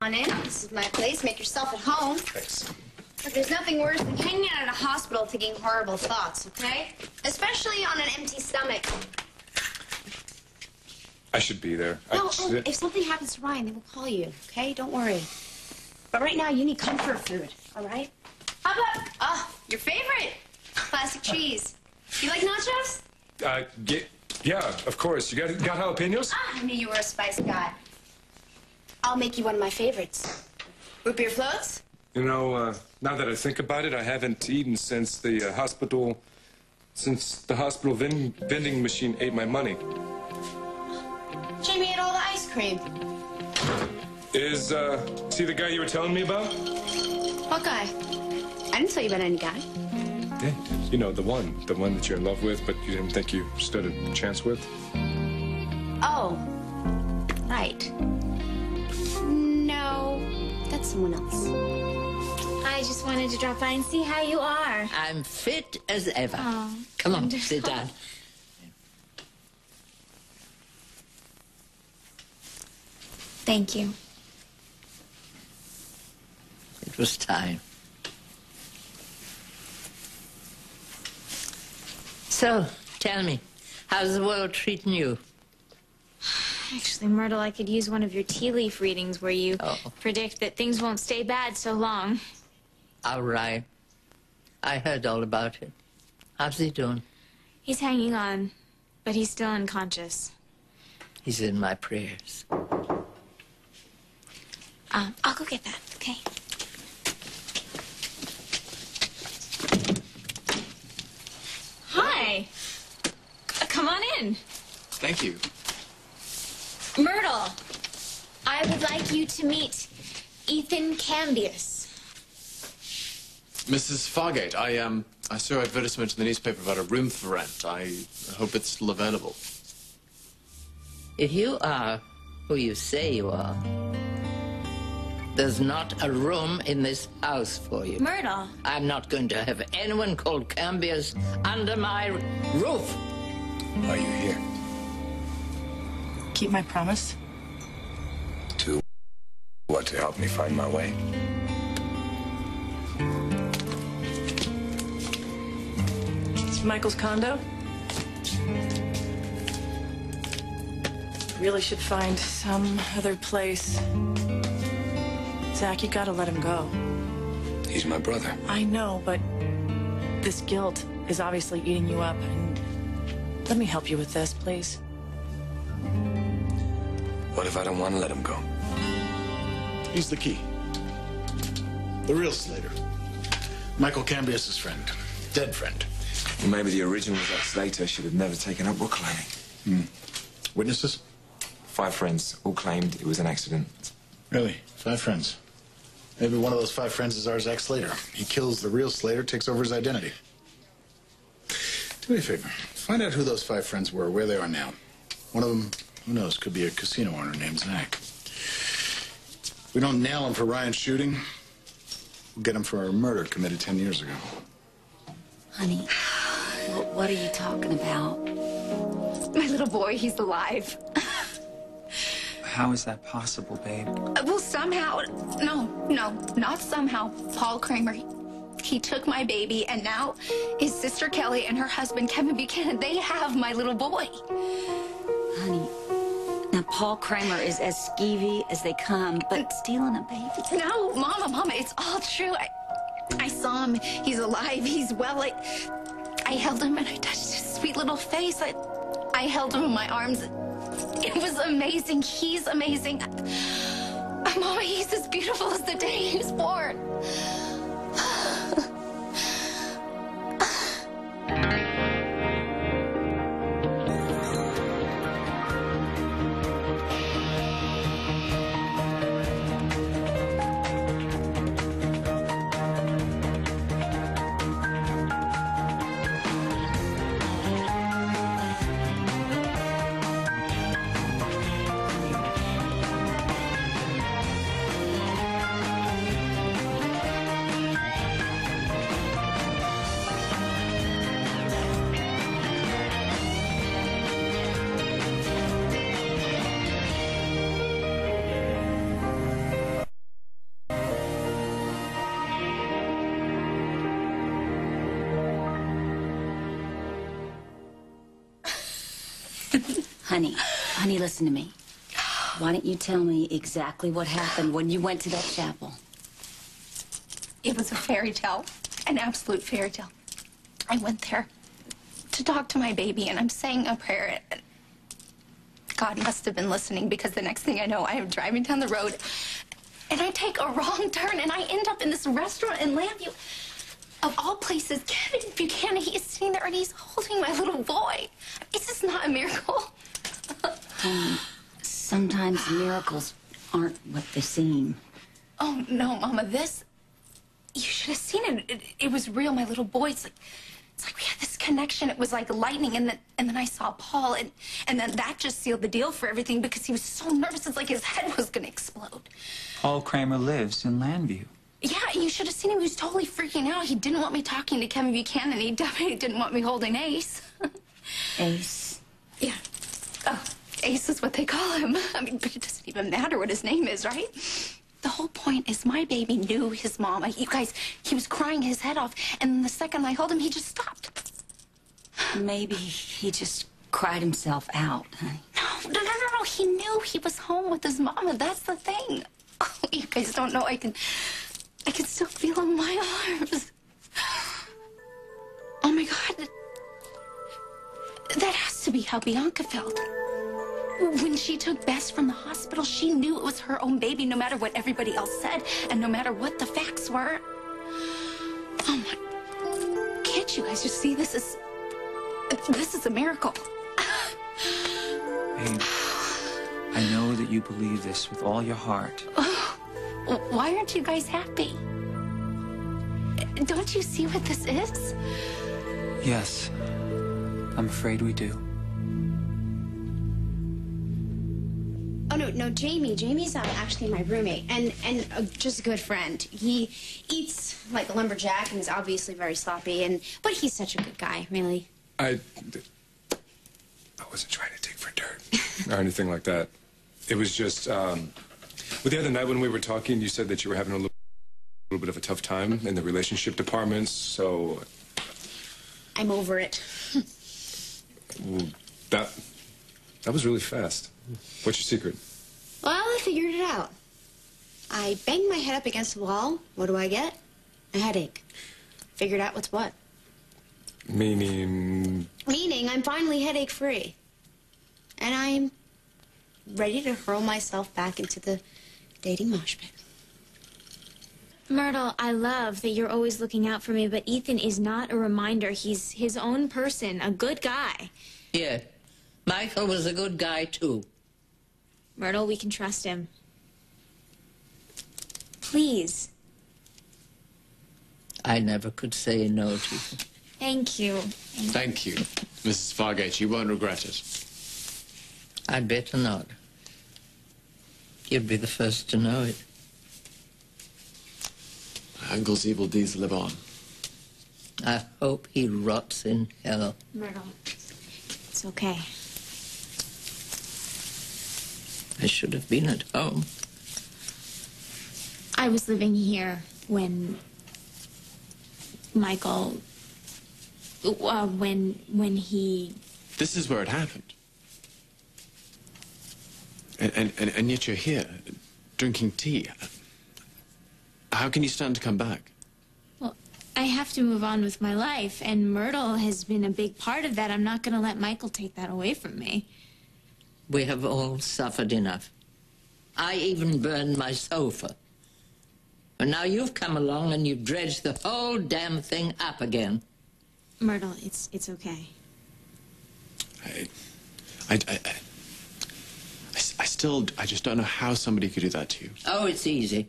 On in. This is my place. Make yourself at home. Thanks. But there's nothing worse than hanging out at a hospital thinking horrible thoughts, okay? Especially on an empty stomach. I should be there. No, look, if something happens to Ryan, they will call you, okay? Don't worry. But right now, you need comfort food, all right? How about, your favorite? Classic cheese. You like nachos? Yeah, of course. You got jalapenos? I knew you were a spice guy. I'll make you one of my favorites. Root beer floats? You know, now that I think about it, I haven't eaten since the hospital vending machine ate my money. Jamie ate all the ice cream. Is he the guy you were telling me about? What guy? I didn't tell you about any guy. Yeah, you know, the one that you're in love with, but you didn't think you stood a chance with. Oh, right. No, that's someone else. I just wanted to drop by and see how you are. I'm fit as ever. Oh, come on, wonderful. sit down. Thank you. It was time. So, tell me, how's the world treating you? Actually, Myrtle, I could use one of your tea leaf readings where you predict that things won't stay bad so long. All right. I heard all about it. How's he doing? He's hanging on, but he's still unconscious. He's in my prayers. I'll go get that, okay? Hi. Come on in. Thank you. Myrtle, I would like you to meet Ethan Cambius. Mrs. Fargate, I saw an advertisement in the newspaper about a room for rent. I hope it's still available. If you are who you say you are, there's not a room in this house for you. Myrtle. I'm not going to have anyone called Cambius under my roof. Are you here? Keep my promise? To what? To help me find my way? It's Michael's condo. Really should find some other place. Zach, you gotta let him go. He's my brother. I know, but this guilt is obviously eating you up. And let me help you with this, please. What if I don't want to let him go? He's the key. The real Slater. Michael Cambius' friend. Dead friend. Well, maybe the original Zack Slater should have never taken up book climbing. Witnesses? 5 friends all claimed it was an accident. Really? 5 friends? Maybe one of those 5 friends is our Zack Slater. He kills the real Slater, takes over his identity. Do me a favor. Find out who those 5 friends were, where they are now. One of them, who knows, could be a casino owner named Zach. If we don't nail him for Ryan's shooting, we'll get him for a murder committed 10 years ago. Honey, what are you talking about? My little boy, he's alive. How is that possible, babe? Well, somehow, no, not somehow. Paul Kramer, he took my baby, and now his sister Kelly and her husband Kevin Buchanan, they have my little boy. Honey, now Paul Kramer is as skeevy as they come, but stealing a baby? No, Mama, it's all true. I saw him. He's alive. He's well. I held him and I touched his sweet little face. I held him in my arms. It was amazing. He's amazing. Mama, he's as beautiful as the day he was born. Honey, listen to me. Why don't you tell me exactly what happened when you went to that chapel? It was a fairy tale, an absolute fairy tale. I went there to talk to my baby, and I'm saying a prayer. And God must have been listening, because the next thing I know, I am driving down the road, and I take a wrong turn, and I end up in this restaurant in Lambview. Of all places, Kevin Buchanan, he is sitting there, and he's holding my little boy. Is this not a miracle? Sometimes miracles aren't what they seem. Oh, no, Mama, this... You should have seen it. It was real, my little boy. It's like we had this connection. It was like lightning, and then I saw Paul, and then that just sealed the deal for everything, because he was so nervous. It's like his head was going to explode. Paul Kramer lives in Lambview. Yeah, you should have seen him. He was totally freaking out. He didn't want me talking to Kevin Buchanan. He definitely didn't want me holding Ace. Ace? Yeah. Oh, Ace is what they call him. I mean, but it doesn't even matter what his name is, right? The whole point is my baby knew his mom. You guys, he was crying his head off, and the second I held him, he just stopped. Maybe he just cried himself out, honey. No. He knew he was home with his mama. That's the thing. Oh, you guys don't know. I can still feel him in my arms. Oh, my God. That has to be how Bianca felt. When she took Bess from the hospital, she knew it was her own baby, no matter what everybody else said, and no matter what the facts were. Oh, my... Can't you guys just see this is a miracle? Babe, I know that you believe this with all your heart. Why aren't you guys happy? Don't you see what this is? Yes, I'm afraid we do. Oh, no, Jamie. Jamie's actually my roommate and just a good friend. He eats like a lumberjack and is obviously very sloppy, but he's such a good guy, really. I wasn't trying to dig for dirt or anything like that. It was just, well, the other night when we were talking, you said that you were having a little bit of a tough time in the relationship departments, so... I'm over it. Well, that was really fast. What's your secret? Well, I figured it out. I banged my head up against the wall. What do I get? A headache. Figured out what's what. Meaning I'm finally headache-free. And I'm ready to hurl myself back into the dating mosh pit. Myrtle, I love that you're always looking out for me, but Ethan is not a reminder. He's his own person, a good guy. Yeah, Michael was a good guy, too. Myrtle, we can trust him. Please. I never could say no to him. Thank you. Thank you, Mrs. Fargate. You won't regret it. I'd better not. You'd be the first to know it. My uncle's evil deeds live on. I hope he rots in hell. Myrtle, it's okay. I should have been at home. I was living here when Michael... when he... This is where it happened. And yet you're here, drinking tea. How can you stand to come back? Well, I have to move on with my life, and Myrtle has been a big part of that. I'm not going to let Michael take that away from me. We have all suffered enough. I even burned my sofa. And now you've come along and you've dredged the whole damn thing up again. Myrtle, it's okay. I just don't know how somebody could do that to you. Oh, it's easy.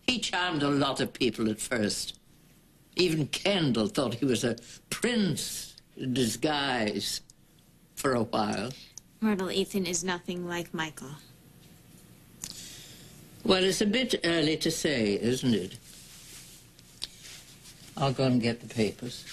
He charmed a lot of people at first. Even Kendall thought he was a prince in disguise for a while. Myrtle, Ethan is nothing like Michael. Well, it's a bit early to say, isn't it? I'll go and get the papers.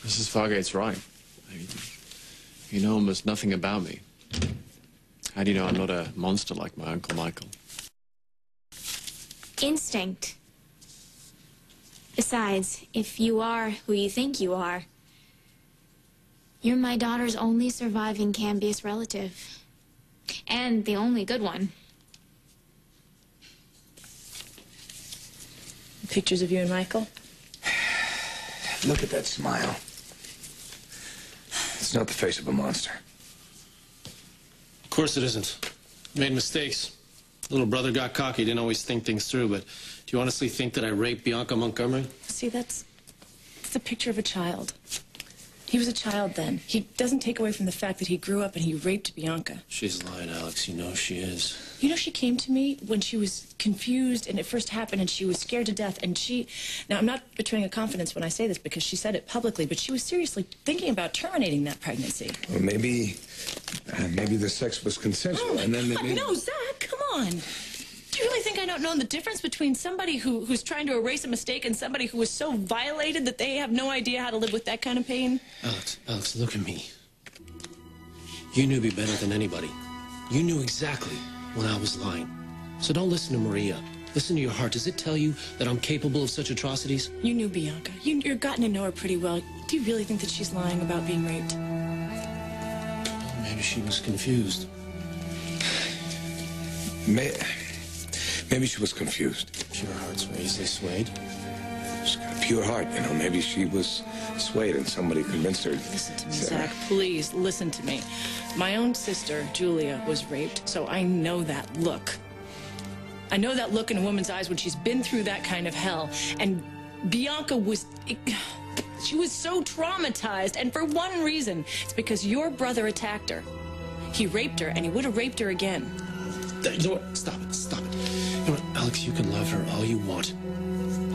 Mrs. Fargate's right. You know almost nothing about me. How do you know I'm not a monster like my Uncle Michael? Instinct. Besides, if you are who you think you are, You're my daughter's only surviving Cambius relative. And the only good one. Pictures of you and Michael? Look at that smile. It's not the face of a monster. Of course it isn't. Made mistakes. Little brother got cocky, didn't always think things through, but do you honestly think that I raped Bianca Montgomery? See, that's a picture of a child. He was a child then. He doesn't take away from the fact that he grew up and he raped Bianca. She's lying, Alex. You know she is. You know, she came to me when she was confused and it first happened and she was scared to death and now I'm not betraying a confidence when I say this because she said it publicly, but she was seriously thinking about terminating that pregnancy. Well, maybe the sex was consensual, and then they No, Zach, come on. Do you really think I don't know the difference between somebody who's trying to erase a mistake and somebody who was so violated that they have no idea how to live with that kind of pain? Alex, look at me. You knew me better than anybody. You knew exactly when I was lying. So don't listen to Maria. Listen to your heart. Does it tell you that I'm capable of such atrocities? You knew Bianca. You're gotten to know her pretty well. Do you really think that she's lying about being raped? Maybe she was confused. Maybe she was confused. Pure hearts were easily swayed. She's got a pure heart, you know. Maybe she was swayed and somebody convinced her. Listen to me, Zach. Please, listen to me. My own sister, Julia, was raped, so I know that look. I know that look in a woman's eyes when she's been through that kind of hell. And Bianca was... She was so traumatized, and for one reason. It's because your brother attacked her. He raped her, and he would have raped her again. You know what? Stop it. Stop it. You know what, Alex, you can love her all you want.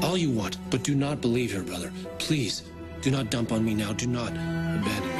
All you want, but do not believe her, brother. Please, do not dump on me now. Do not abandon